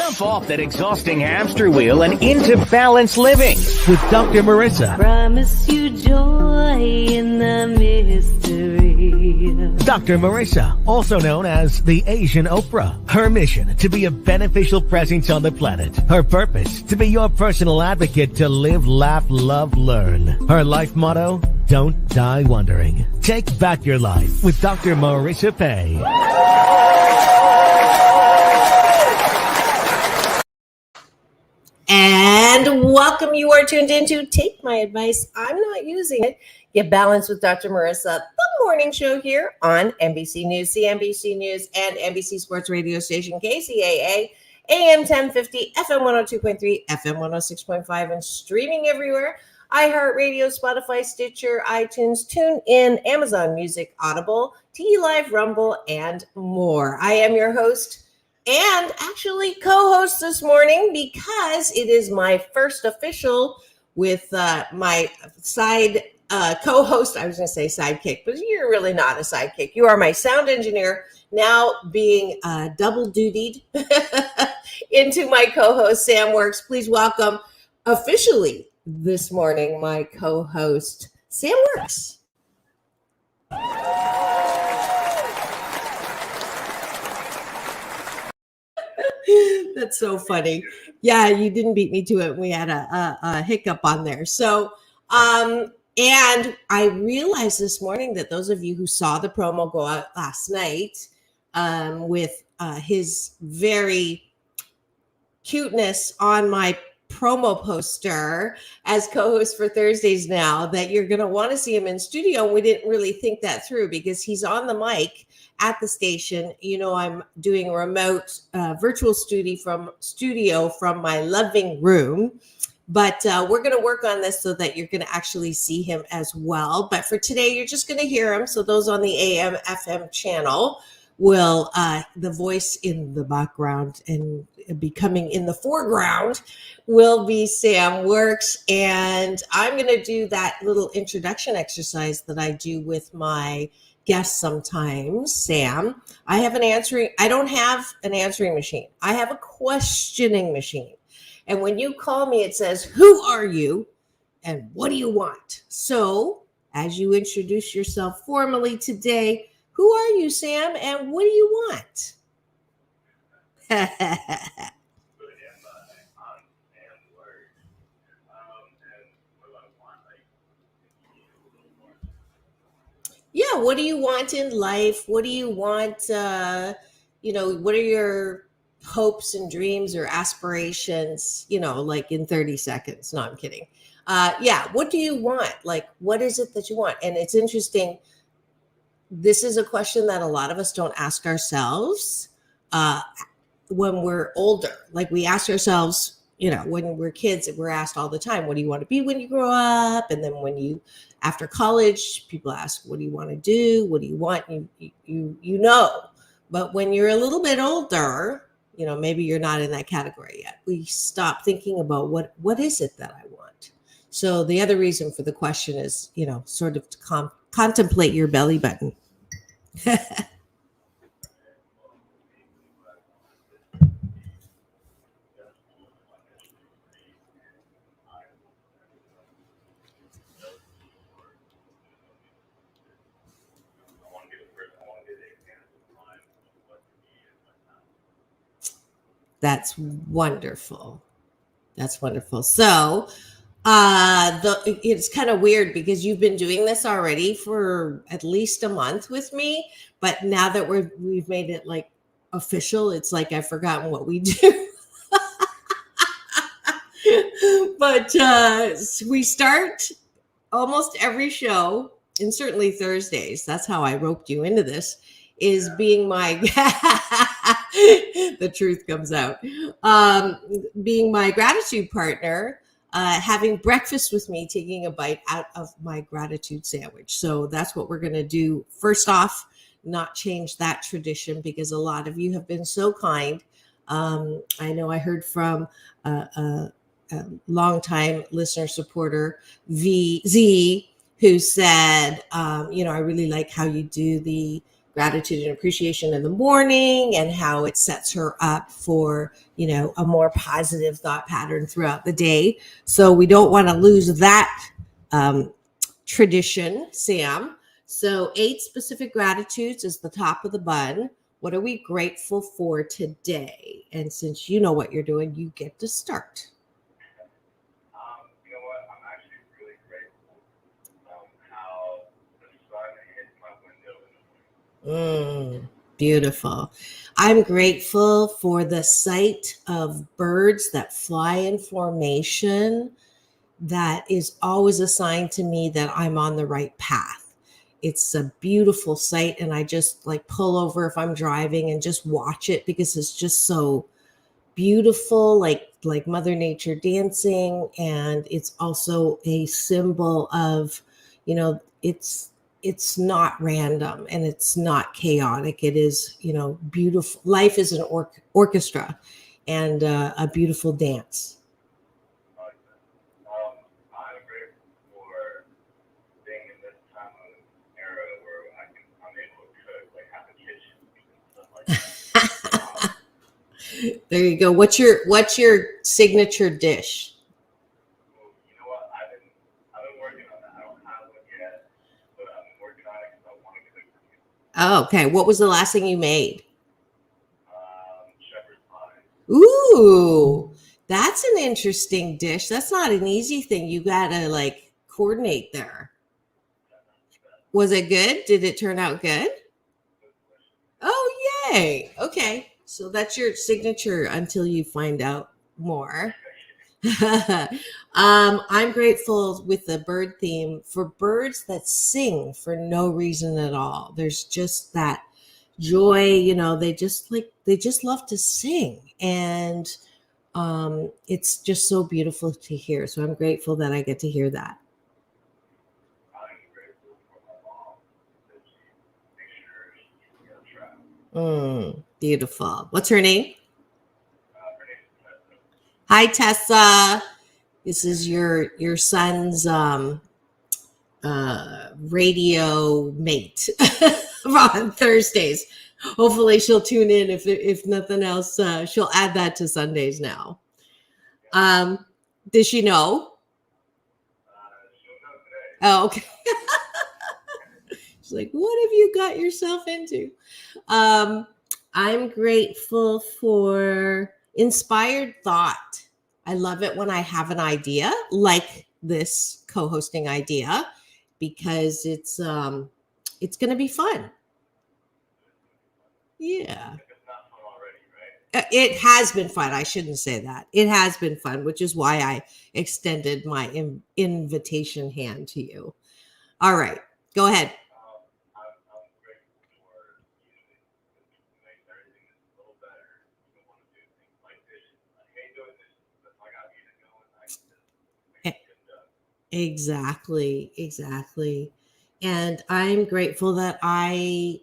Jump off that exhausting hamster wheel and into balanced living with Dr. Marissa. Promise you joy in the mystery. Dr. Marissa, also known as the Asian Oprah. Her mission, to be a beneficial presence on the planet. Her purpose, to be your personal advocate to live, laugh, love, learn. Her life motto, don't die wondering. Take back your life with Dr. Marissa Pay. And welcome. You are tuned into Take My Advice. I'm not using it. Get Balanced with Dr. Marissa, the morning show here on NBC News, CNBC News, and NBC Sports Radio Station, KCAA, AM 1050, FM 102.3, FM 106.5, and streaming everywhere. iHeartRadio, Spotify, Stitcher, iTunes, TuneIn, Amazon Music, Audible, T Live, Rumble, and more. I am your host and actually co-host this morning because it is my first official with my side co-host. I was going to say sidekick, but you're really not a sidekick. You are my sound engineer, now being double dutied into my co-host, Sam Works. Please welcome officially this morning my co-host, Sam Works. That's so funny. Yeah, you didn't beat me to it. We had a hiccup on there. So, and I realized this morning that those of you who saw the promo go out last night with his very cuteness on my promo poster as co-host for Thursdays now, that you're going to want to see him in studio. And we didn't really think that through because he's on the mic at the station. You know, I'm doing a remote virtual studio from my living room, but we're going to work on this so that you're going to actually see him as well. But for today, you're just going to hear him. So those on the AM FM channel will the voice in the background and becoming in the foreground will be Sam Works. And I'm going to do that little introduction exercise that I do with my guests sometimes. Sam, I don't have an answering machine. I have a questioning machine. And when you call me, it says, who are you and what do you want? So as you introduce yourself formally today, who are you, Sam, and what do you want? Yeah, what do you want in life? What do you want? What are your hopes and dreams or aspirations? Like in 30 seconds. No, I'm kidding. What do you want? Like, what is it that you want? And it's interesting. This is a question that a lot of us don't ask ourselves when we're older. Like we ask ourselves, when we're kids, we're asked all the time, what do you want to be when you grow up? And then after college, people ask, what do you want to do? What do you want? But when you're a little bit older, maybe you're not in that category yet. We stop thinking about what is it that I want? So the other reason for the question is, sort of to contemplate your belly button. That's wonderful. That's wonderful. So it's kind of weird because you've been doing this already for at least a month with me, but now that we've made it like official, it's like I've forgotten what we do. But we start almost every show, and certainly Thursdays, that's how I roped you into this, is being my the truth comes out, being my gratitude partner, having breakfast with me, taking a bite out of my gratitude sandwich. So that's what we're going to do. First off, not change that tradition because a lot of you have been so kind. I know I heard from a longtime listener supporter, Z, who said, I really like how you do the gratitude and appreciation in the morning and how it sets her up for, a more positive thought pattern throughout the day. So we don't want to lose that tradition, Sam. So 8 specific gratitudes is the top of the bun. What are we grateful for today? And since you know what you're doing, you get to start. You know what? I'm actually really grateful how the sun hits my window in the morning. Beautiful. I'm grateful for the sight of birds that fly in formation. That is always a sign to me that I'm on the right path. It's a beautiful sight, and I just like pull over if I'm driving and just watch it because it's just so beautiful, like Mother Nature dancing. And it's also a symbol of, it's not random and it's not chaotic. It is, beautiful. Life is an orchestra and a beautiful dance. I'm grateful for being in this time of era where I'm able to cook, like have a kitchen and stuff like that. There you go. What's your signature dish? You know what? I've been working on that. I don't have one yet, but I've been working on it because I want to cook for people. Oh, okay. What was the last thing you made? Shepherd's pie. Ooh, that's an interesting dish. That's not an easy thing. You gotta coordinate there. Was it good? Did it turn out good? Oh, yay. Okay. So that's your signature until you find out more. I'm grateful with the bird theme for birds that sing for no reason at all. There's just that joy, they just love to sing. And it's just so beautiful to hear. So I'm grateful that I get to hear that. I'm grateful for my mom that she makes sure she gets trapped. Beautiful. What's her name? Her name is Tessa. Hi, Tessa. This is your son's radio mate on Thursdays. Hopefully she'll tune in. If nothing else, she'll add that to Sundays now. Does she know? She'll know today. Oh, okay. She's like, what have you got yourself into? I'm grateful for inspired thought. I love it when I have an idea like this co-hosting idea because it's going to be fun. Yeah. If it's not fun already, right? It has been fun. I shouldn't say that. It has been fun, which is why I extended my invitation hand to you. All right. Go ahead. I'm grateful for using to make everything a little better. You don't want to do things like dishes. I hate doing dishes, but if I got music going, I can just make it done. Exactly. And I'm grateful that I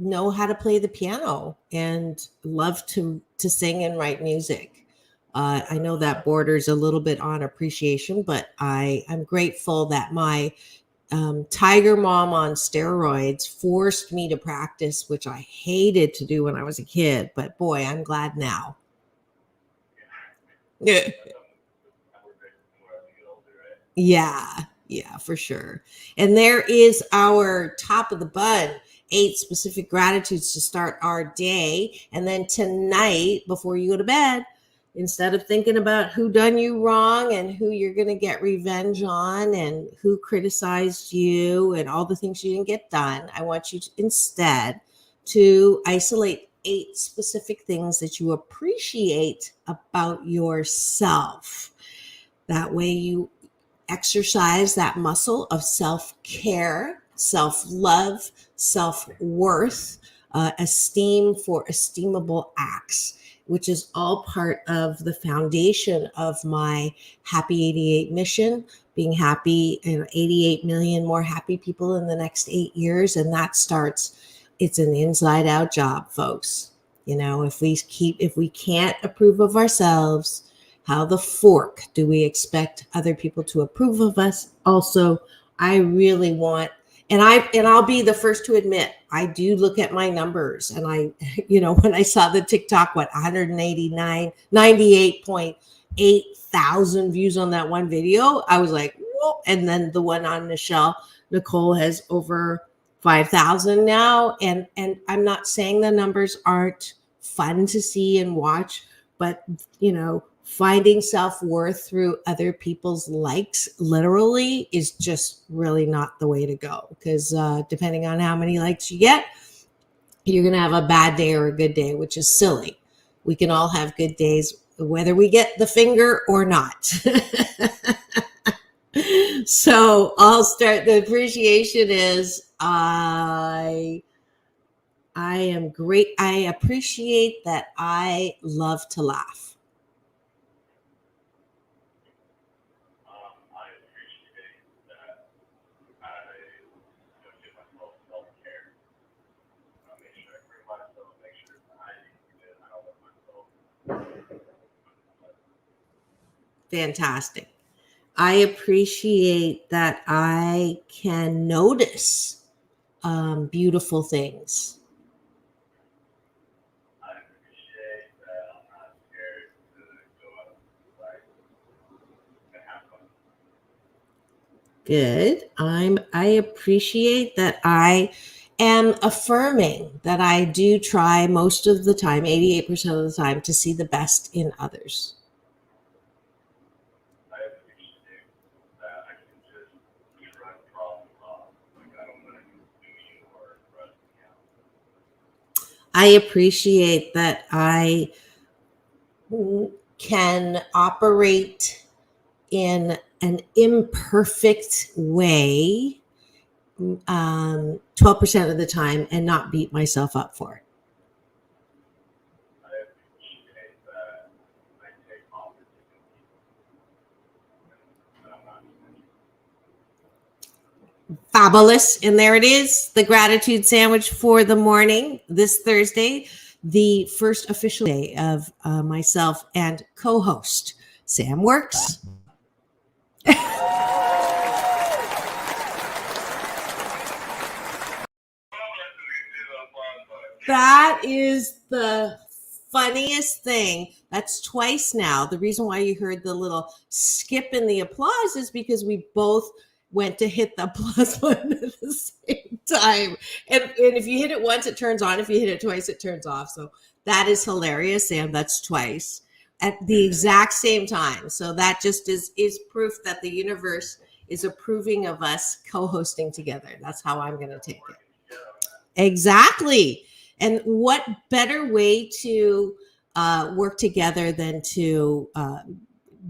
know how to play the piano and love to sing and write music. I know that borders a little bit on appreciation, but I'm grateful that my tiger mom on steroids forced me to practice, which I hated to do when I was a kid. But boy, I'm glad now. Yeah. Yeah, for sure. And there is our top of the bun, 8 specific gratitudes to start our day. And then tonight, before you go to bed, instead of thinking about who done you wrong and who you're going to get revenge on and who criticized you and all the things you didn't get done, I want you to instead to isolate 8 specific things that you appreciate about yourself. That way you exercise that muscle of self-care, self-love, self-worth, esteem for esteemable acts, which is all part of the foundation of my Happy 88 mission, being happy, 88 million more happy people in the next 8 years. And that starts, it's an inside out job, folks. If we can't approve of ourselves, how the fork do we expect other people to approve of us? Also, I really want, and I'll be the first to admit, I do look at my numbers, and I, when I saw the TikTok, 98.8 thousand views on that one video, I was like, whoa. And then the one on Nicole has over 5,000 now. And I'm not saying the numbers aren't fun to see and watch, but finding self-worth through other people's likes literally is just really not the way to go, because depending on how many likes you get, you're going to have a bad day or a good day, which is silly. We can all have good days whether we get the finger or not. So I'll start. The appreciation is I am great. I appreciate that I love to laugh. I appreciate that I give myself self-care. Make sure I bring myself, make sure I don't let myself. Fantastic. I appreciate that I can notice beautiful things. I appreciate that I'm not scared to go out and have fun. Good. I appreciate that I am affirming that I do try most of the time, 88% of the time, to see the best in others. I appreciate that I can just run problems off. Like I don't want to do you or run me out. I appreciate that I can operate in an imperfect way 12% of the time and not beat myself up for it. I appreciate that I take opportunities and I'm not Fabulous. And there it is, the gratitude sandwich for the morning this Thursday, the first official day of myself and co-host Sam Works. That is the funniest thing. That's twice now. The reason why you heard the little skip in the applause is because we both went to hit the applause button at the same time. And if you hit it once, it turns on. If you hit it twice, it turns off. So that is hilarious, Sam. That's twice at the exact same time. So that just is proof that the universe is approving of us co-hosting together. That's how I'm going to take it. Exactly. And what better way to work together than to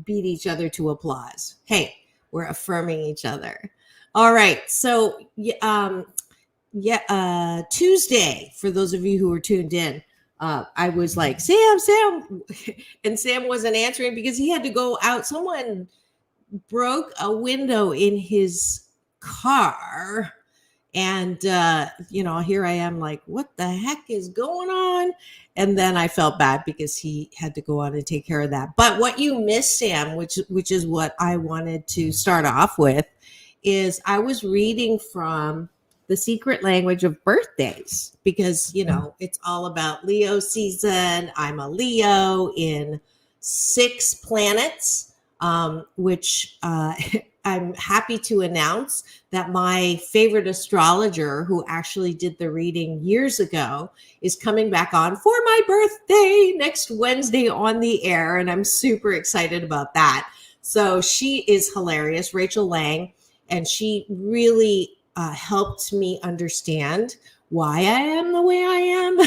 beat each other to applause? Hey, we're affirming each other. All right. So, Tuesday, for those of you who were tuned in, I was like, Sam, and Sam wasn't answering because he had to go out. Someone broke a window in his car. And, here I am like, what the heck is going on? And then I felt bad because he had to go on and take care of that. But what you missed, Sam, which is what I wanted to start off with, is I was reading from The Secret Language of Birthdays because, it's all about Leo season. I'm a Leo in 6 planets, which I'm happy to announce that my favorite astrologer, who actually did the reading years ago, is coming back on for my birthday next Wednesday on the air. And I'm super excited about that. So she is hilarious, Rachel Lang, and she really helped me understand why I am the way I am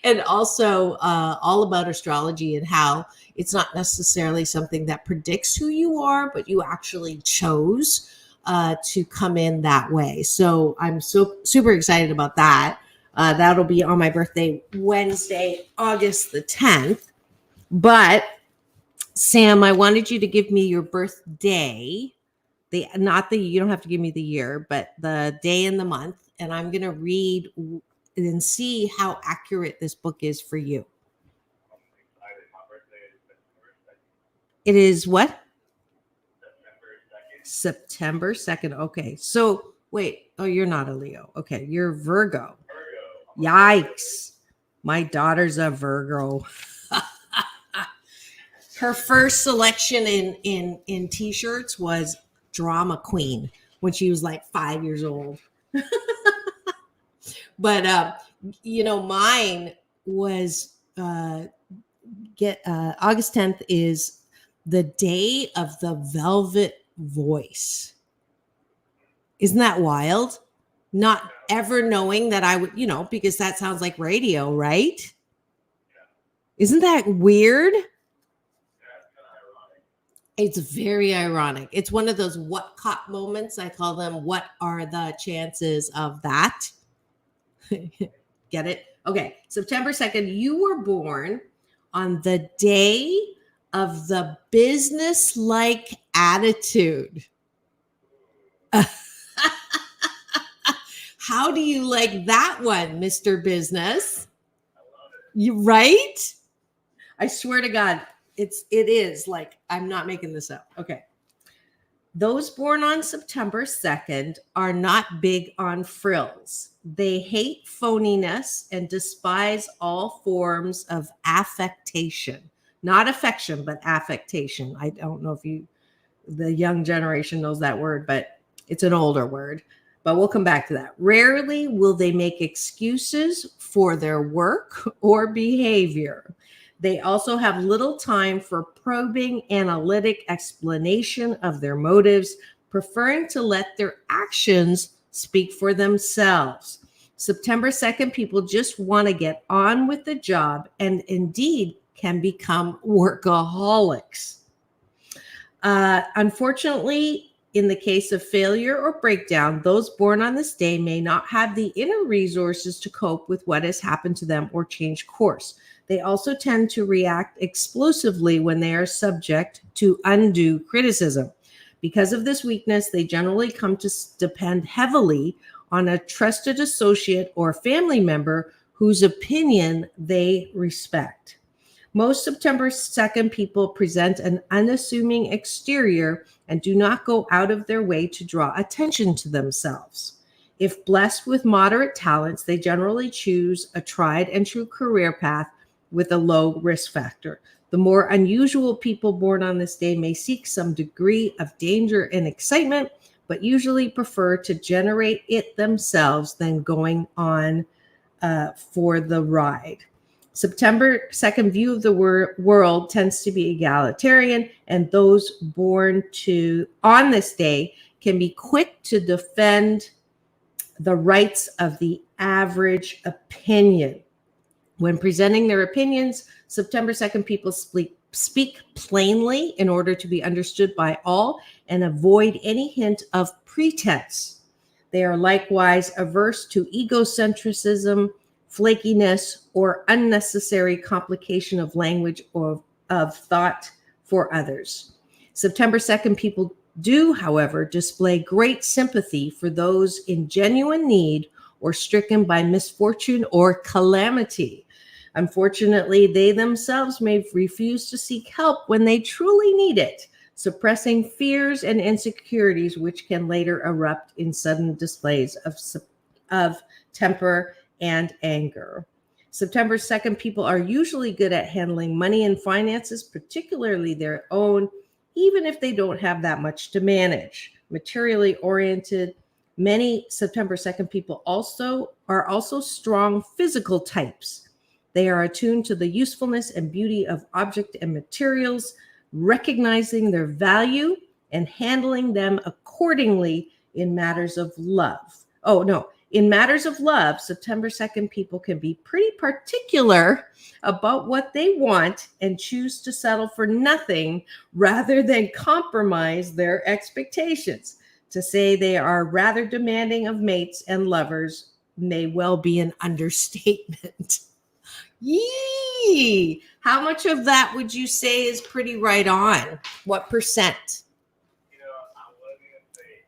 and also all about astrology and how it's not necessarily something that predicts who you are, but you actually chose to come in that way. So I'm so super excited about that. That'll be on my birthday, Wednesday, August the 10th. But Sam, I wanted you to give me your birthday. You don't have to give me the year, but the day and the month. And I'm going to read and see how accurate this book is for you. It is what? September 2nd. Okay. So wait, Oh, you're not a Leo. Okay, you're Virgo. Virgo. Yikes. My daughter's a Virgo. Her first selection in t-shirts was drama queen when she was like 5 years old. But mine was August 10th is the day of the velvet voice. Isn't that wild? Not ever knowing that I would, because that sounds like radio, right? Isn't that weird? It's very ironic. It's one of those what caught moments. I call them, what are the chances of that? Get it? Okay. September 2nd, you were born on the day of the business-like attitude. How do you like that one, Mr. Business? You right? I swear to God, it is like, I'm not making this up. Okay. Those born on September 2nd are not big on frills. They hate phoniness and despise all forms of affectation. Not affection, but affectation. I don't know if the young generation knows that word, but it's an older word. But we'll come back to that. Rarely will they make excuses for their work or behavior. They also have little time for probing, analytic explanation of their motives, preferring to let their actions speak for themselves. September 2nd, people just want to get on with the job and indeed can become workaholics. Unfortunately, in the case of failure or breakdown, those born on this day may not have the inner resources to cope with what has happened to them or change course. They also tend to react explosively when they are subject to undue criticism. Because of this weakness, they generally come to depend heavily on a trusted associate or family member whose opinion they respect. Most September 2nd people present an unassuming exterior and do not go out of their way to draw attention to themselves. If blessed with moderate talents, they generally choose a tried and true career path with a low risk factor. The more unusual people born on this day may seek some degree of danger and excitement, but usually prefer to generate it themselves than going on for the ride. September 2nd view of the world tends to be egalitarian, and those born on this day can be quick to defend the rights of the average opinion. When presenting their opinions, September 2nd people speak plainly in order to be understood by all and avoid any hint of pretense. They are likewise averse to egocentrism, flakiness, or unnecessary complication of language or of thought for others. September 2nd people do, however, display great sympathy for those in genuine need or stricken by misfortune or calamity. Unfortunately, they themselves may refuse to seek help when they truly need it, suppressing fears and insecurities which can later erupt in sudden displays of temper and anger. September 2nd people are usually good at handling money and finances, particularly their own, even if they don't have that much to manage. Materially oriented, many September 2nd people are also strong physical types. They are attuned to the usefulness and beauty of objects and materials, recognizing their value and handling them accordingly in matters of love. In matters of love, September 2nd people can be pretty particular about what they want and choose to settle for nothing rather than compromise their expectations. To say they are rather demanding of mates and lovers may well be an understatement. Yee! How much of that would you say is pretty right on? What percent? You know, I was going to say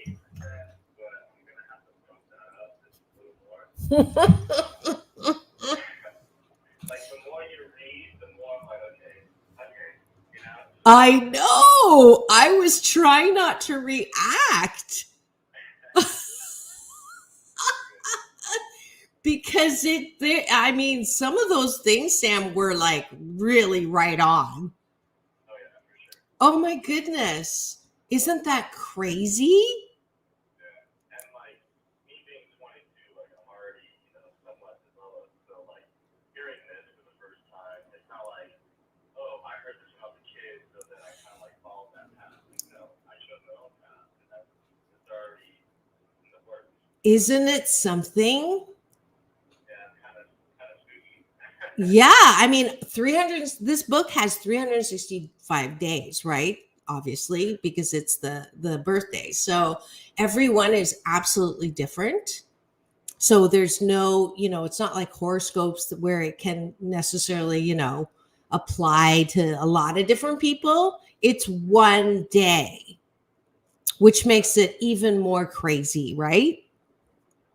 88%, but I'm going to have to bump that up just a little more. Like, the more you read, the more I'm like, okay, you know? I know. I was trying not to react. because I mean, some of those things, Sam, were like really right on. Oh yeah, for sure. Oh my goodness. Isn't that crazy? Yeah. And like me being 22, like I'm already, somewhat developed. So like hearing this for the first time, it's not like, oh, I heard this about the kids, so then I kind of like followed that path. Like, no, I chose my own path, and it's already in the works. Isn't it something? Yeah, kind of spooky. Yeah, I mean, 300 this book has 365 days, right? Obviously, because it's the birthday. So everyone is absolutely different. So there's no, it's not like horoscopes where it can necessarily, apply to a lot of different people. It's one day, which makes it even more crazy, right?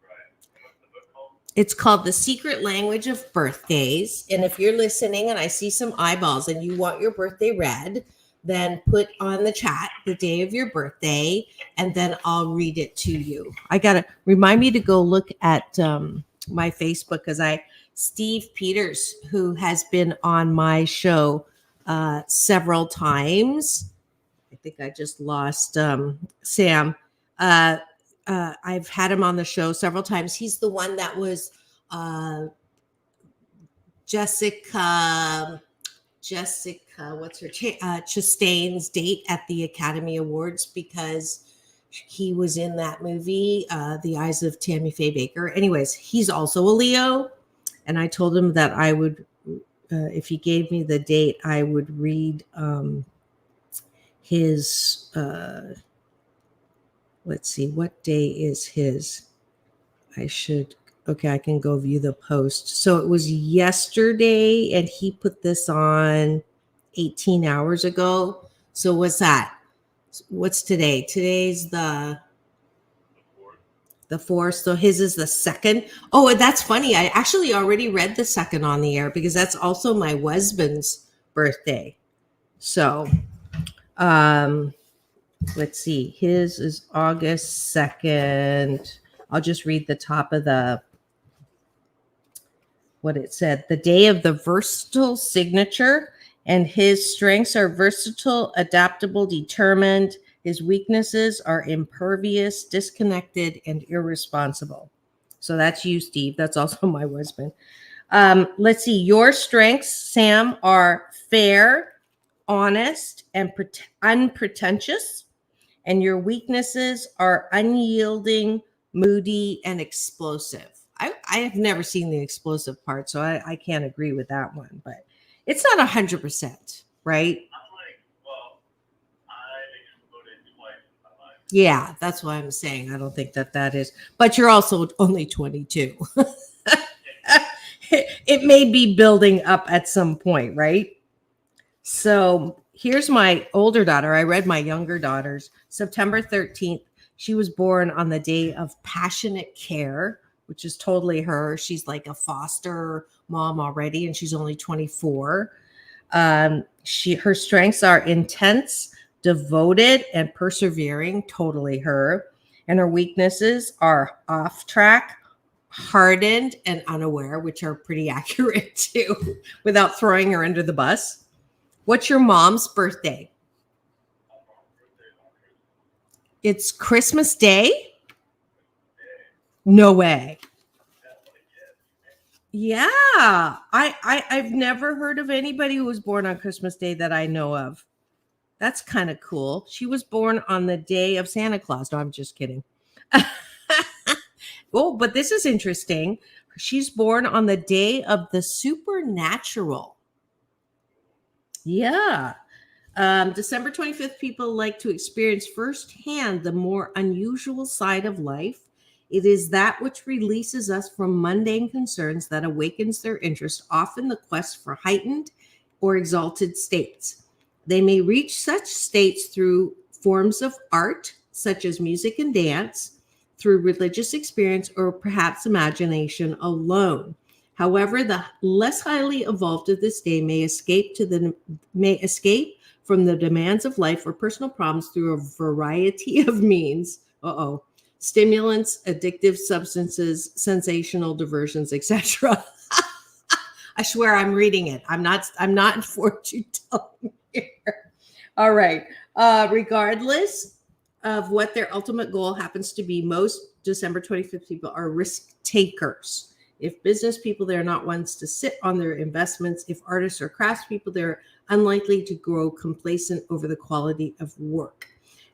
Right. And what's the book called? It's called The Secret Language of Birthdays. And if you're listening and I see some eyeballs and you want your birthday read, then put on the chat the day of your birthday and then I'll read it to you. I got to remind me to go look at my Facebook because Steve Peters, who has been on my show several times. I think I just lost Sam. I've had him on the show several times. He's the one that was Jessica, what's her Chastain's date at the Academy Awards because he was in that movie, The Eyes of Tammy Faye Baker. Anyways, he's also a Leo. And I told him that I would, if he gave me the date, I would read his, let's see, what day is his? I can go view the post. So it was yesterday and he put this on 18 hours ago. So what's that? What's today? Today's the 4th. So his is the 2nd. Oh, and that's funny. I actually already read the 2nd on the air because that's also my husband's birthday. So, let's see. His is August 2nd. I'll just read the top of what it said. The day of the versatile signature, and his strengths are versatile, adaptable, determined. His weaknesses are impervious, disconnected, and irresponsible. So that's you, Steve. That's also my husband. Let's see. Your strengths, Sam, are fair, honest, and unpretentious. And your weaknesses are unyielding, moody, and explosive. I have never seen the explosive part, so I can't agree with that one. But it's not 100%, right? I'm like, well, I've exploded twice in my life. Yeah, that's why I'm saying I don't think that is. But you're also only 22. It may be building up at some point, right? So here's my older daughter. I read my younger daughter's September 13th. She was born on the day of passionate care, which is totally her. She's like a foster mom already, and she's only 24. Her strengths are intense, devoted, and persevering, totally her. And her weaknesses are off track, hardened, and unaware, which are pretty accurate too, without throwing her under the bus. What's your mom's birthday? It's Christmas Day? No way. Yeah. I've never heard of anybody who was born on Christmas Day that I know of. That's kind of cool. She was born on the day of Santa Claus. No, I'm just kidding. Oh, but this is interesting. She's born on the day of the supernatural. Yeah. December 25th, people like to experience firsthand the more unusual side of life. It is that which releases us from mundane concerns that awakens their interest, often the quest for heightened or exalted states. They may reach such states through forms of art, such as music and dance, through religious experience, or perhaps imagination alone. However, the less highly evolved of this day may escape from the demands of life or personal problems through a variety of means. stimulants, addictive substances, sensational diversions, etc. I swear I'm reading it. I'm not fortune telling here. All right. Regardless of what their ultimate goal happens to be, most December 25th people are risk takers. If business people, they're not ones to sit on their investments. If artists or craftspeople, they're unlikely to grow complacent over the quality of work.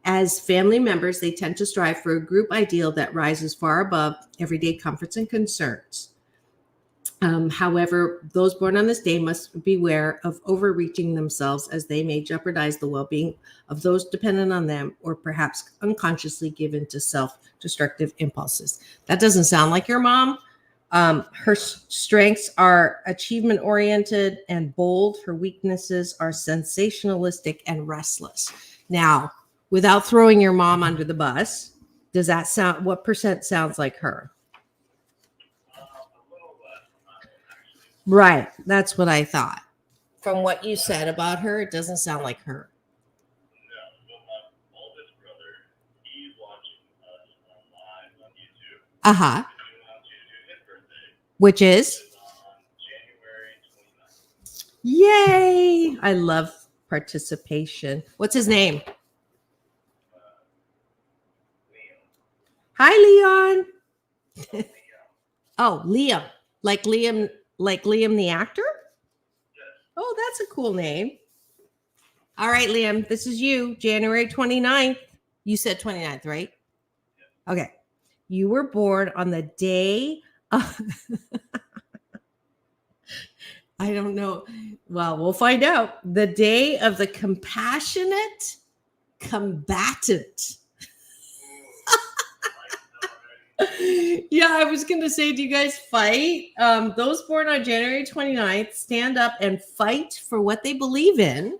As family members, they tend to strive for a group ideal that rises far above everyday comforts and concerns. However, those born on this day must beware of overreaching themselves, as they may jeopardize the well-being of those dependent on them, or perhaps unconsciously give in to self-destructive impulses. That doesn't sound like your mom. Her strengths are achievement-oriented and bold. Her weaknesses are sensationalistic and restless. Now, without throwing your mom under the bus, does that sound, what percent sounds like her? Right. That's what I thought. From what you said about her, it doesn't sound like her. No, well, my oldest brother, he's watching us live on YouTube. Uh-huh. He wants you to do his birthday. Which is? It's on January 29th. Yay. I love participation. What's his name? Liam. Hi, Leon. Liam. Oh, Liam. Like Liam the actor? Yes. Oh, that's a cool name. All right, Liam, this is you, January 29th. You said 29th, right? Okay. You were born on the day of... I don't know. Well, we'll find out. The day of the compassionate combatant. Yeah, I was going to say, do you guys fight? Those born on January 29th stand up and fight for what they believe in,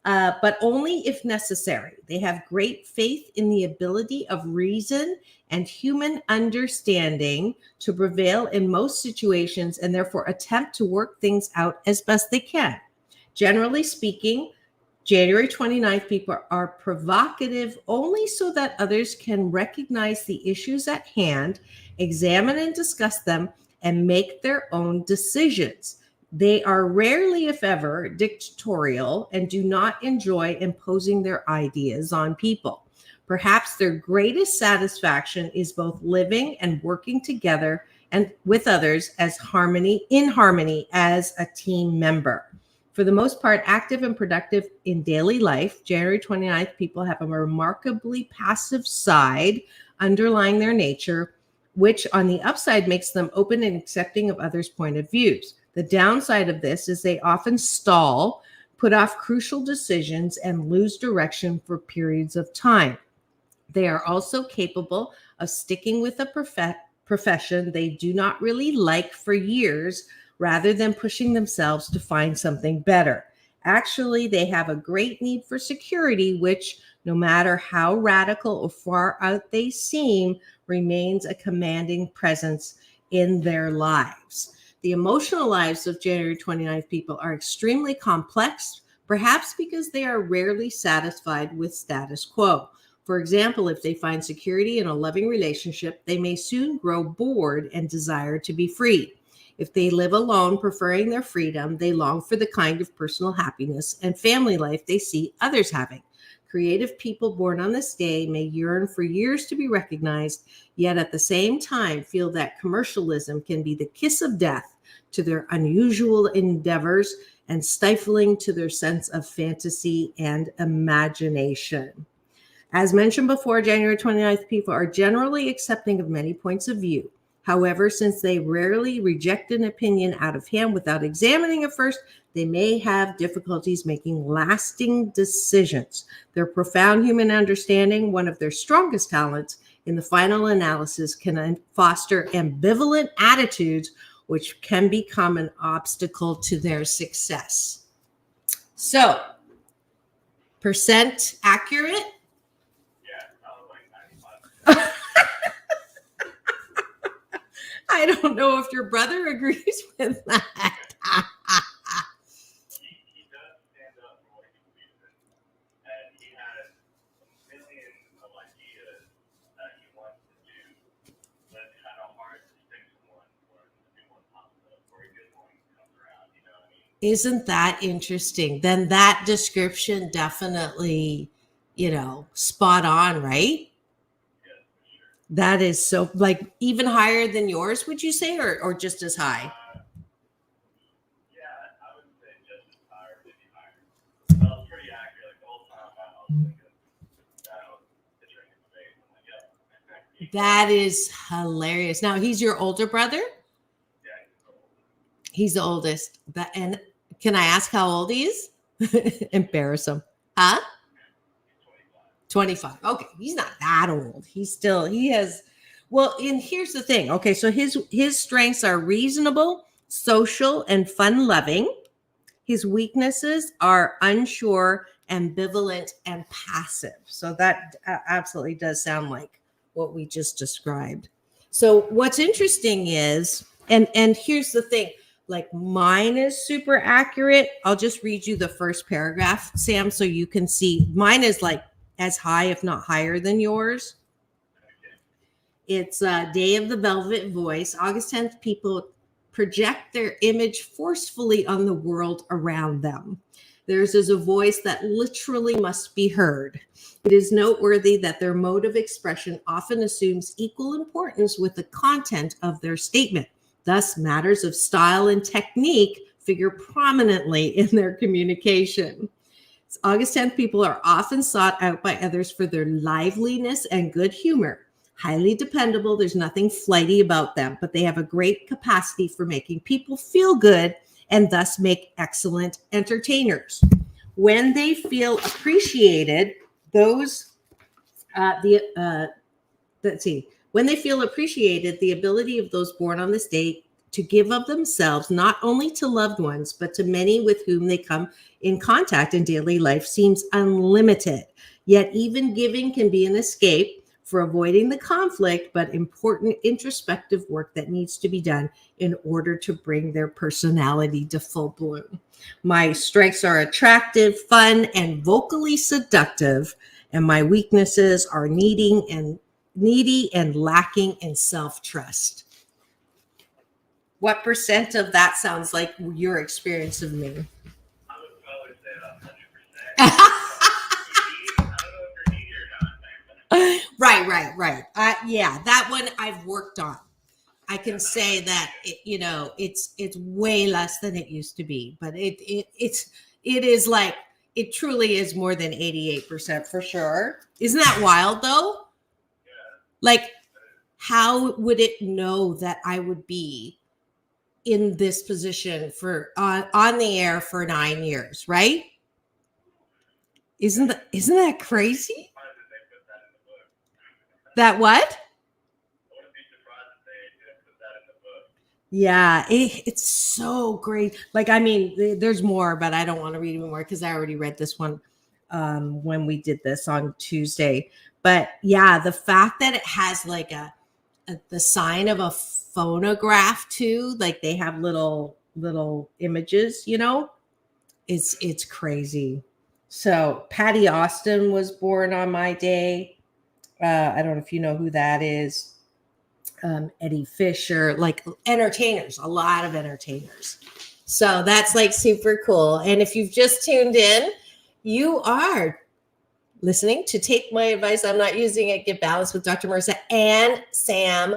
but only if necessary. They have great faith in the ability of reason and human understanding to prevail in most situations, and therefore attempt to work things out as best they can. Generally speaking, January 29th people are provocative only so that others can recognize the issues at hand, examine and discuss them, and make their own decisions. They are rarely, if ever, dictatorial and do not enjoy imposing their ideas on people. Perhaps their greatest satisfaction is both living and working together and with others in harmony as a team member. For the most part, active and productive in daily life, January 29th people have a remarkably passive side underlying their nature, which on the upside makes them open and accepting of others' point of views. The downside of this is they often stall, put off crucial decisions, and lose direction for periods of time. They are also capable of sticking with a profession they do not really like for years, rather than pushing themselves to find something better. Actually, they have a great need for security, which, no matter how radical or far out they seem, remains a commanding presence in their lives. The emotional lives of January 29th people are extremely complex, perhaps because they are rarely satisfied with status quo. For example, if they find security in a loving relationship, they may soon grow bored and desire to be free. If they live alone, preferring their freedom, they long for the kind of personal happiness and family life they see others having. Creative people born on this day may yearn for years to be recognized, yet at the same time feel that commercialism can be the kiss of death to their unusual endeavors and stifling to their sense of fantasy and imagination. As mentioned before, January 29th people are generally accepting of many points of view. However, since they rarely reject an opinion out of hand without examining it first, they may have difficulties making lasting decisions. Their profound human understanding, one of their strongest talents, in the final analysis can foster ambivalent attitudes, which can become an obstacle to their success. So, percent accurate? Yeah, probably like 95%. I don't know if your brother agrees with that. He does stand up for what he believes in, and he has millions of ideas that he wants Isn't that interesting? Then that description definitely, spot on, right? That is so, like, even higher than yours, would you say, or just as high? Yeah, I would say just as higher, maybe higher. That was pretty accurate. Like the whole time I was thinking that was picturing his face. I'm like, yep. That is hilarious. Now, he's your older brother? Yeah, He's the oldest. And can I ask how old he is? Embarrass him. Huh? 25. Okay, he's not that old. And here's the thing. Okay, so his strengths are reasonable, social, and fun-loving. His weaknesses are unsure, ambivalent, and passive. So that absolutely does sound like what we just described. So what's interesting is, and here's the thing, like mine is super accurate. I'll just read you the first paragraph, Sam, so you can see. Mine is like as high, if not higher than yours. It's Day of the Velvet Voice. August 10th, people project their image forcefully on the world around them. Theirs is a voice that literally must be heard. It is noteworthy that their mode of expression often assumes equal importance with the content of their statement. Thus, matters of style and technique figure prominently in their communication. August 10th people are often sought out by others for their liveliness and good humor. Highly dependable, there's nothing flighty about them, but they have a great capacity for making people feel good and thus make excellent entertainers. When they feel appreciated, when they feel appreciated, the ability of those born on this day to give of themselves, not only to loved ones, but to many with whom they come in contact in daily life, seems unlimited. Yet even giving can be an escape for avoiding the conflict, but important introspective work that needs to be done in order to bring their personality to full bloom. My strengths are attractive, fun, and vocally seductive, and my weaknesses are needy and lacking in self-trust. What percent of that sounds like your experience of me? I would probably say 100%. I don't know if you're needy or not. Right. Yeah, that one I've worked on. I can say that it's way less than it used to be, but it is like, it truly is more than 88% for sure. Isn't that wild though? Yeah. Like, how would it know that I would be in this position for on the air for 9 years, right? Isn't that crazy? That what? I wouldn't be surprised if they didn't put that in the book. Yeah, it's so great. Like, I mean, there's more, but I don't want to read any more because I already read this one when we did this on Tuesday. But yeah, the fact that it has like the sign of a phonograph too, like they have little images, it's crazy. So Patty Austin was born on my day. I don't know if you know who that is. Eddie Fisher, like entertainers, a lot of entertainers. So that's like super cool. And if you've just tuned in, you are listening to Take My Advice, I'm Not Using It, Get Balanced with Dr. Marissa and Sam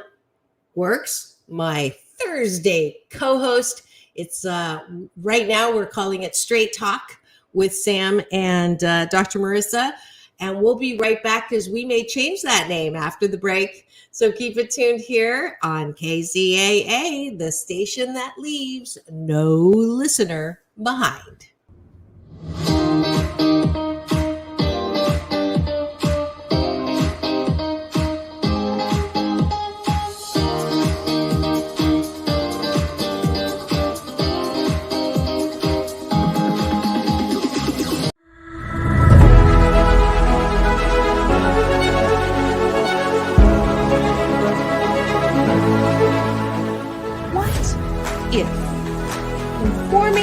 Works, my Thursday co-host. It's right now we're calling it Straight Talk with Sam and Dr. Marissa. And we'll be right back because we may change that name after the break. So keep it tuned here on KZAA, the station that leaves no listener behind.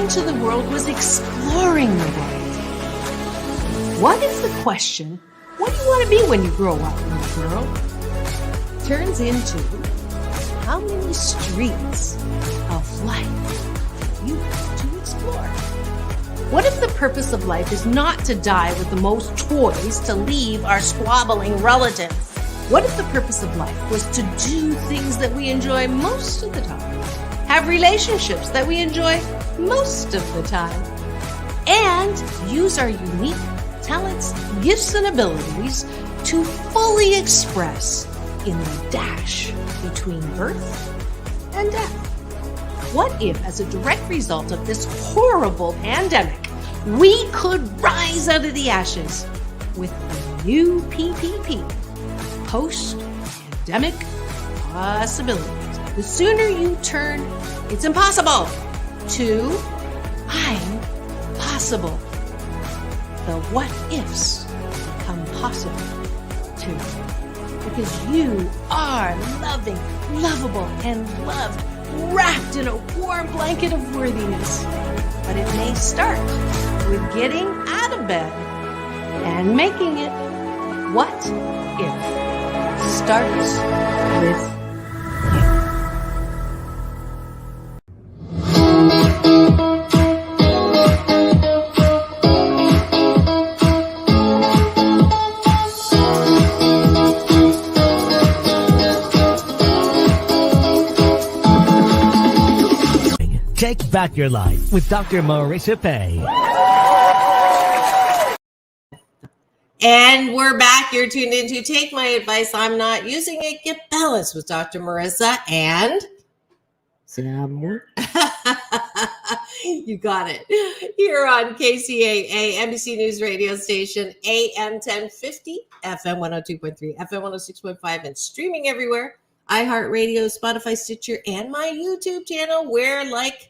To the world was exploring the world. What if the question, what do you want to be when you grow up, little girl, turns into how many streets of life you have to explore? explore. What if the purpose of life is not to die with the most toys to leave our squabbling relatives? What if the purpose of life was to do things that we enjoy most of the time, have relationships that we enjoy most of the time, and use our unique talents, gifts, and abilities to fully express in the dash between birth and death? What if, as a direct result of this horrible pandemic, we could rise out of the ashes with a new PPP, post-pandemic possibilities? The sooner you turn "it's impossible" to "I'm possible," the what ifs become possible too. Because you are loving, lovable, and loved, wrapped in a warm blanket of worthiness. But it may start with getting out of bed and making it. What if starts with Take back your life with Dr. Marissa Pay. And we're back. You're tuned in to Take My Advice. I'm Not Using It. Get Balanced with Dr. Marissa and Sam. You got it. Here on KCAA, NBC News radio station, AM 1050, FM 102.3, FM 106.5, and streaming everywhere. iHeartRadio, Spotify, Stitcher, and my YouTube channel, where, like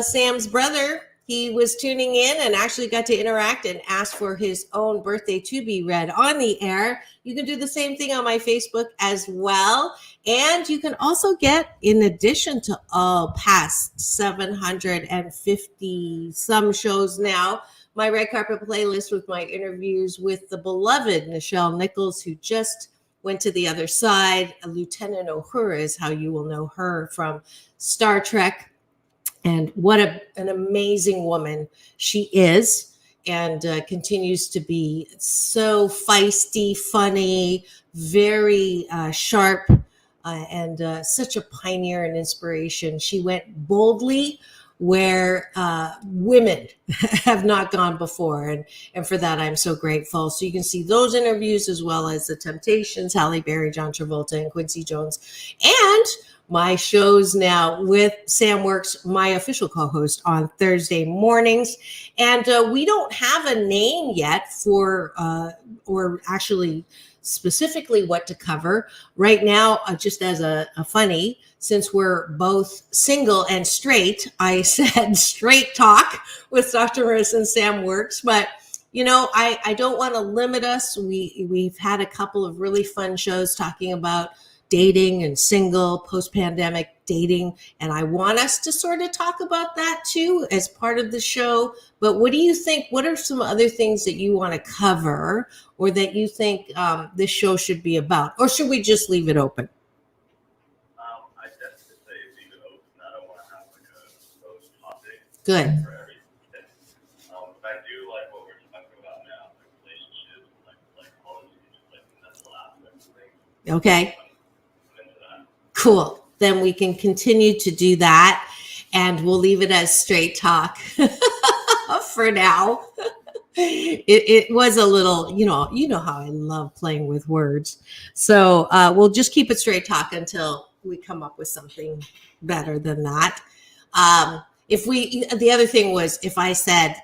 Sam's brother, he was tuning in and actually got to interact and ask for his own birthday to be read on the air. You can do the same thing on my Facebook as well. And you can also get, in addition to all past 750 some shows now, my red carpet playlist with my interviews with the beloved Nichelle Nichols, who just went to the other side. Lieutenant Uhura is how you will know her from Star Trek. And what an amazing woman she is, and continues to be so feisty, funny, very sharp, and such a pioneer and inspiration. She went boldly where women have not gone before. And for that, I'm so grateful. So you can see those interviews, as well as The Temptations, Halle Berry, John Travolta, and Quincy Jones. And my shows now with Sam Works, my official co-host, on Thursday mornings. And we don't have a name yet for, or actually specifically what to cover. Right now, just as a funny, since we're both single and straight, I said straight talk with Dr. Marissa and Sam Works. But, you know, I don't want to limit us. We've had a couple of really fun shows talking about dating and single, post-pandemic dating. And I want us to sort of talk about that too as part of the show. But what do you think? What are some other things that you want to cover, or that you think this show should be about? Or should we just leave it open? I definitely say leave it open. I don't want to have like a closed topic. Good. For everything. But I do like what we're talking about now, like relationships, like psychology, just like the mental aspects of things. Okay. Cool. Then we can continue to do that, and we'll leave it as straight talk for now. It was a little, you know how I love playing with words. So we'll just keep it straight talk until we come up with something better than that. The other thing was, if I said,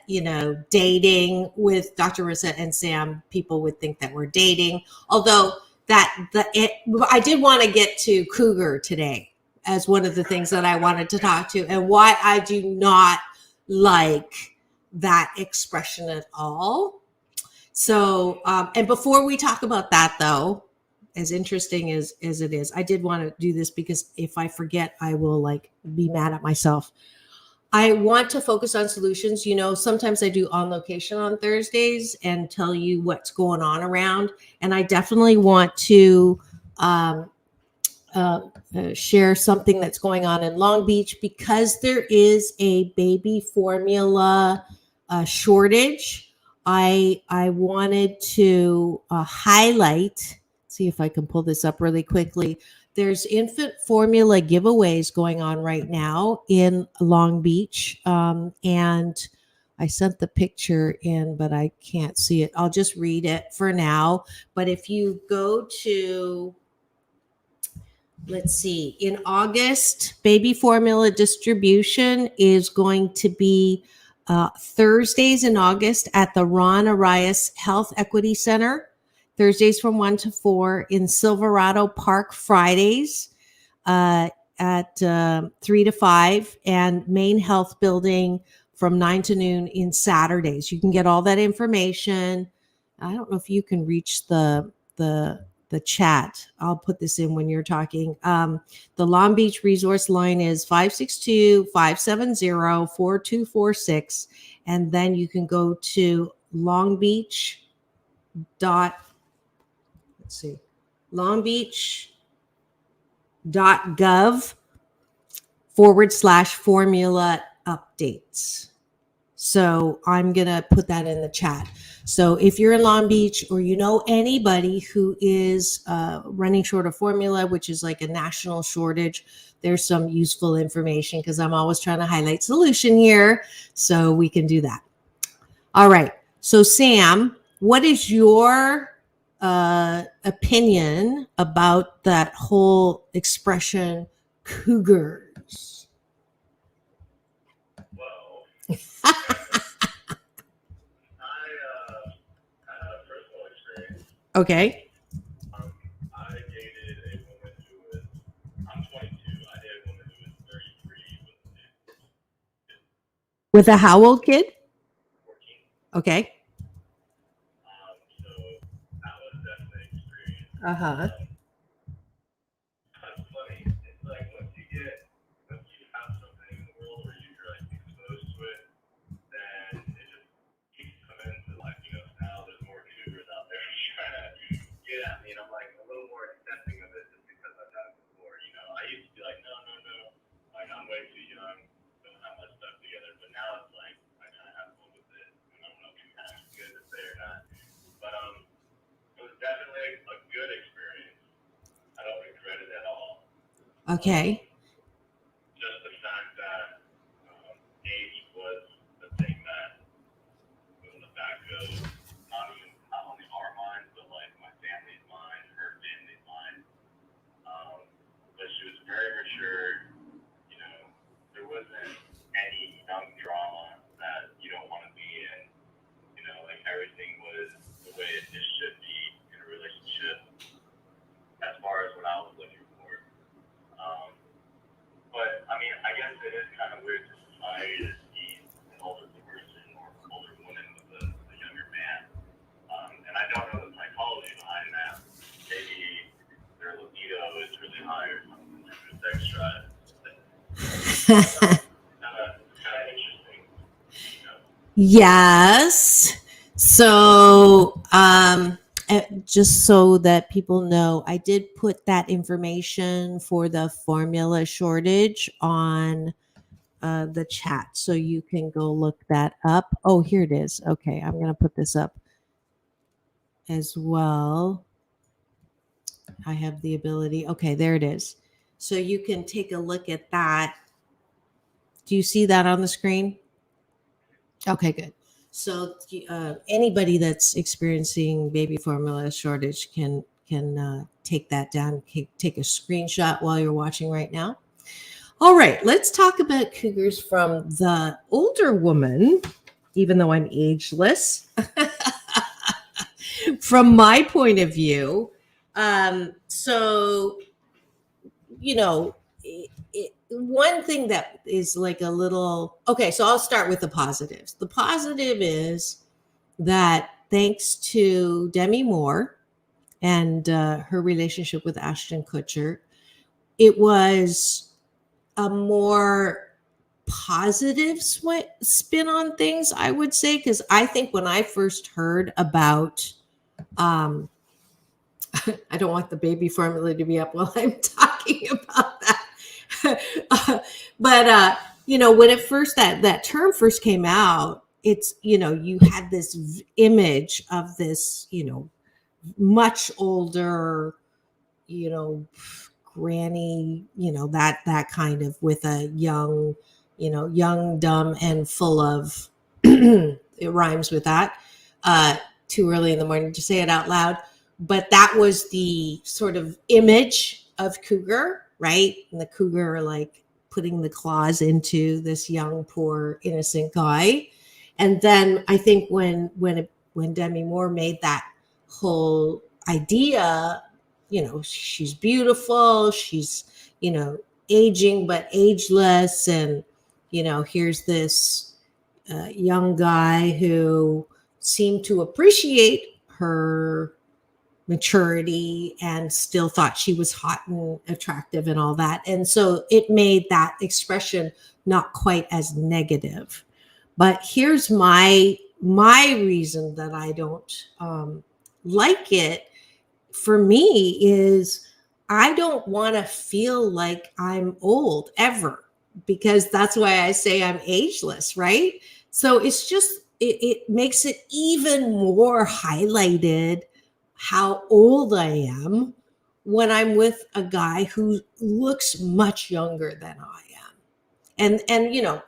dating with Dr. Marissa and Sam, people would think that we're dating. Although I did want to get to cougar today as one of the things that I wanted to talk to, and why I do not like that expression at all. So, and before we talk about that, though, as interesting as it is, I did want to do this because if I forget, I will be mad at myself. I want to focus on solutions. Sometimes I do On Location on Thursdays and tell you what's going on around. And I definitely want to share something that's going on in Long Beach because there is a baby formula shortage. I wanted to highlight. See if I can pull this up really quickly. There's infant formula giveaways going on right now in Long Beach, and I sent the picture in, but I can't see it. I'll just read it for now. But if you go to, let's see, in August, baby formula distribution is going to be Thursdays in August at the Ron Arias Health Equity Center. Thursdays from 1 to 4 in Silverado Park, Fridays at 3 to 5, and Main Health Building from 9 to noon in Saturdays. You can get all that information. I don't know if you can reach the chat. I'll put this in when you're talking. The Long Beach resource line is 562-570-4246. And then you can go to longbeach.gov/formula updates. So I'm going to put that in the chat. So if you're in Long Beach or you know anybody who is running short of formula, which is like a national shortage, there's some useful information because I'm always trying to highlight solution here. So we can do that. All right. So Sam, what is your opinion about that whole expression, cougars? Well, I had a personal experience. Okay. I dated a woman who was, I'm 22. I dated a woman who was 33 With a how old kid? 14. Okay. So that was definitely an experience. Uh-huh. That's funny. It's like once you have something in the world where you're like exposed to it, then it just keeps coming to life. Now there's more cougars out there trying to get at me, and I'm like a little more accepting of it just because I've done it before. I used to be like, no, like I'm way too young, don't have my stuff together. But now it's like I gotta have fun with it, and I don't know if you kind of good to say or not. But it was definitely a good experience. I don't regret it at all. Okay. Just the fact that age was the thing that was in the back of not only our minds, but like my family's mind, her family's mind. But she was very mature. There wasn't any young drama that you don't want to be in. Like everything was the way it should be in a relationship, as far as what I was looking for. But I mean, I guess it is kind of weird to society to see an older person or older woman with a younger man. And I don't know the psychology behind that. Maybe their libido is really high or something, like their sex drive. Kind of interesting. Yes. So, just so that people know, I did put that information for the formula shortage on the chat. So you can go look that up. Oh, here it is. Okay. I'm going to put this up as well. I have the ability. Okay. There it is. So you can take a look at that. Do you see that on the screen? Okay, good. So anybody that's experiencing baby formula shortage can take that down, take a screenshot while you're watching right now. All right, let's talk about cougars from the older woman, even though I'm ageless. From my point of view, one thing that is like a little, okay, so I'll start with the positives. The positive is that thanks to Demi Moore and her relationship with Ashton Kutcher, it was a more positive spin on things, I would say, because I think when I first heard about, I don't want the baby formula to be up while I'm talking. talking about that. But when it first that term first came out, it's you had this image of this much older granny, that kind of, with a young, dumb, and full of it rhymes with that. Too early in the morning to say it out loud, but that was the sort of image of cougar, right? And the cougar like putting the claws into this young, poor, innocent guy. And then I think when Demi Moore made that whole idea, she's beautiful, she's aging but ageless, and here's this young guy who seemed to appreciate her maturity and still thought she was hot and attractive and all that. And so it made that expression not quite as negative. But here's my reason that I don't like it. For me is I don't want to feel like I'm old ever, because that's why I say I'm ageless, right? So it's just, it makes it even more highlighted how old I am when I'm with a guy who looks much younger than I am. And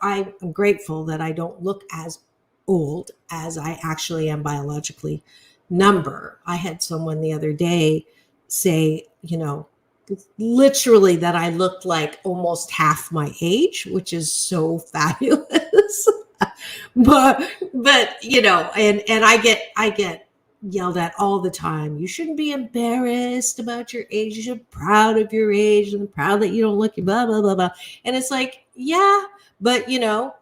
I'm grateful that I don't look as old as I actually am biologically number. I had someone the other day say, literally that I looked like almost half my age, which is so fabulous. but and I get yelled at all the time. You shouldn't be embarrassed about your age. You should be proud of your age and proud that you don't look blah, blah, blah, blah. And it's like, yeah, but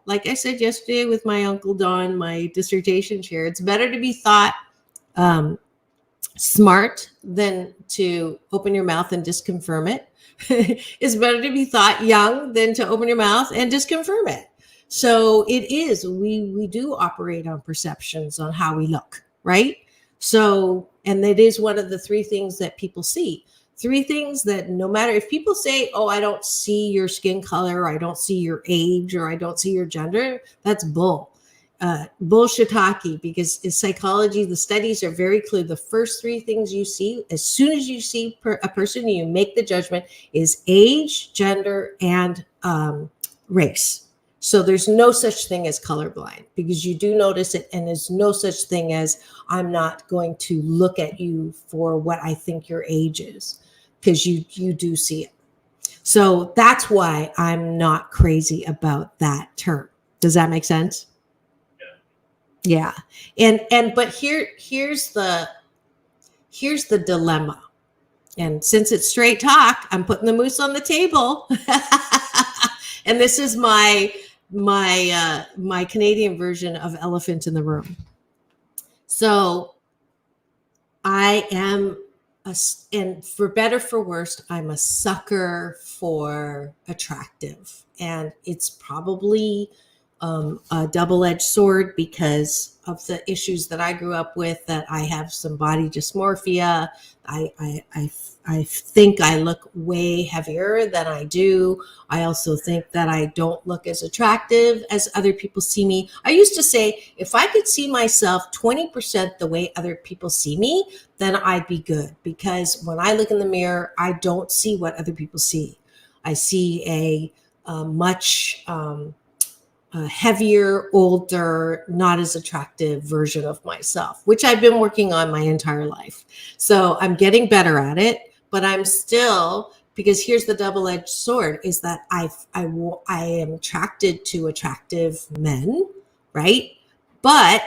like I said yesterday with my Uncle Don, my dissertation chair, it's better to be thought smart than to open your mouth and disconfirm it. It's better to be thought young than to open your mouth and disconfirm it. So it is, we do operate on perceptions on how we look, right? So, and it is one of the three things that people see. Three things that no matter if people say, oh, I don't see your skin color, or I don't see your age, or I don't see your gender, that's bullshitaki, because in psychology, the studies are very clear. The first three things you see, as soon as you see a person, you make the judgment, is age, gender, and race. So there's no such thing as colorblind, because you do notice it, and there's no such thing as I'm not going to look at you for what I think your age is, because you do see it. So that's why I'm not crazy about that term. Does that make sense? Yeah. But here's the dilemma. And since it's straight talk, I'm putting the moose on the table. And this is my Canadian version of elephant in the room. So I am and for better for worse, I'm a sucker for attractive. And it's probably a double-edged sword because of the issues that I grew up with, that I have some body dysmorphia. I think I look way heavier than I do. I also think that I don't look as attractive as other people see me. I used to say, if I could see myself 20% the way other people see me, then I'd be good. Because when I look in the mirror, I don't see what other people see. I see a much heavier, older, not as attractive version of myself, which I've been working on my entire life. So I'm getting better at it, but I'm still, because here's the double-edged sword, is that I am attracted to attractive men, right? But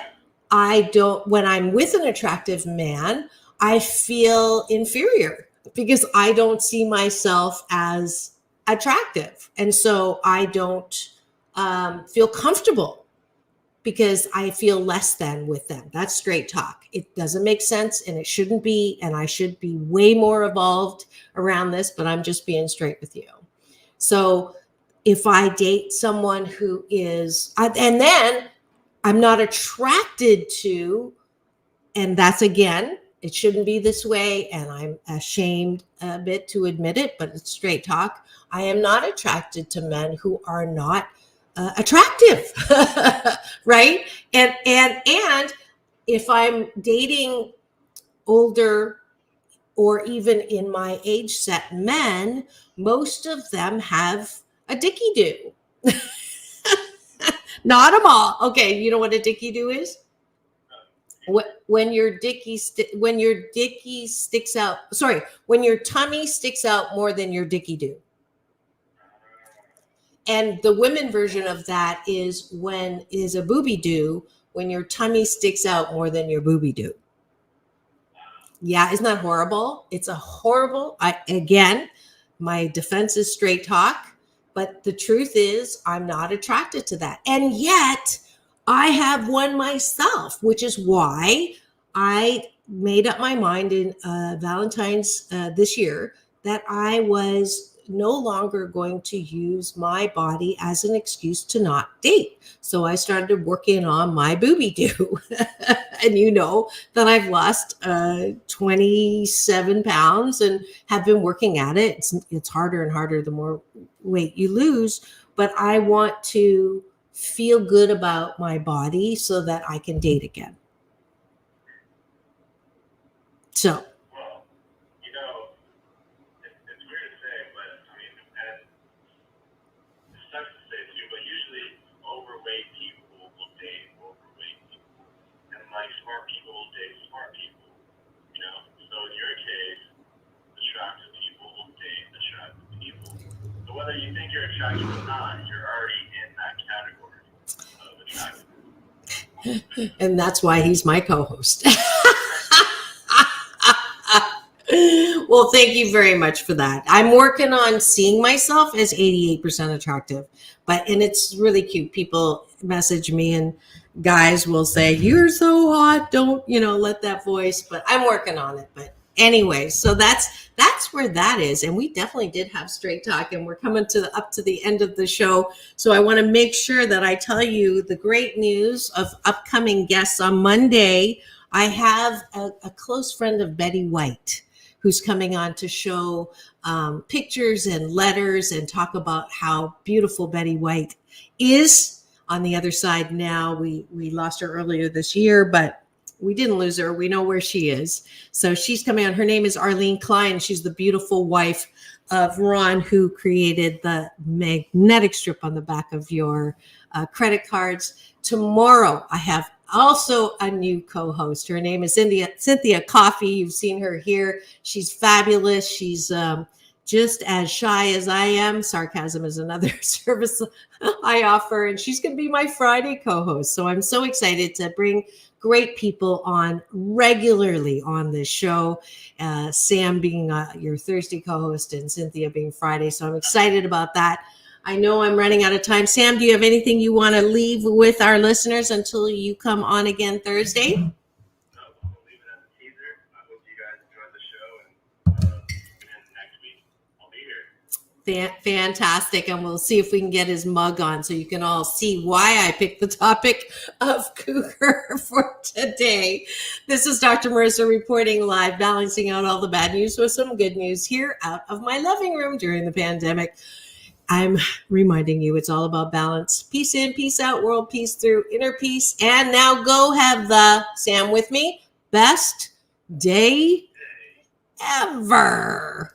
I don't, when I'm with an attractive man, I feel inferior because I don't see myself as attractive. And so I don't feel comfortable because I feel less than with them. That's straight talk. It doesn't make sense, and it shouldn't be, and I should be way more evolved around this, but I'm just being straight with you. So if I date someone who is, and then I'm not attracted to, and that's again, it shouldn't be this way, and I'm ashamed a bit to admit it, but it's straight talk. I am not attracted to men who are not attractive, right? And if I'm dating older or even in my age set men, most of them have a dicky do. Not them all. Okay, you know what a dicky do is? When your tummy sticks out more than your dicky do. And the women version of that is a booby do, when your tummy sticks out more than your booby do. Yeah, isn't that horrible? It's a horrible, again, my defense is straight talk, but the truth is I'm not attracted to that. And yet I have one myself, which is why I made up my mind in Valentine's this year that I was no longer going to use my body as an excuse to not date. So I started working on my booby do. And you know that I've lost 27 pounds and have been working at it. It's harder and harder the more weight you lose, but I want to feel good about my body so that I can date again. So Well, it's weird to say, but I mean, and it sucks to say too, but usually overweight people will date overweight people, and like smart people will date smart people. So in your case, attractive people will date attractive people. So whether you think you're attractive or not, you're already in that category of attractive. and that's why he's my co-host. Well, thank you very much for that. I'm working on seeing myself as 88% attractive, and it's really cute. People message me and guys will say, "You're so hot. Don't, let that voice," but I'm working on it. But anyway, so that's where that is. And we definitely did have straight talk, and we're coming up to the end of the show. So I want to make sure that I tell you the great news of upcoming guests on Monday. I have a close friend of Betty White who's coming on to show pictures and letters and talk about how beautiful Betty White is. On the other side now, we lost her earlier this year, but we didn't lose her. We know where she is. So she's coming on. Her name is Arlene Klein. She's the beautiful wife of Ron, who created the magnetic strip on the back of your credit cards. Tomorrow, I have also a new co-host. Her name is Cynthia Coffey. You've seen her here. She's fabulous. She's just as shy as I am. Sarcasm is another service I offer, and she's going to be my Friday co-host. So I'm so excited to bring great people on regularly on this show. Sam being your Thursday co-host and Cynthia being Friday. So I'm excited about that. I know I'm running out of time. Sam, do you have anything you want to leave with our listeners until you come on again Thursday? No, we'll leave it as a teaser. I hope you guys enjoyed the show, and next week I'll be here. Fantastic. And we'll see if we can get his mug on so you can all see why I picked the topic of cougar for today. This is Dr. Marissa reporting live, balancing out all the bad news with some good news here out of my living room during the pandemic. I'm reminding you it's all about balance. Peace in, peace out, world peace through inner peace. And now go have the, Sam with me, best day ever.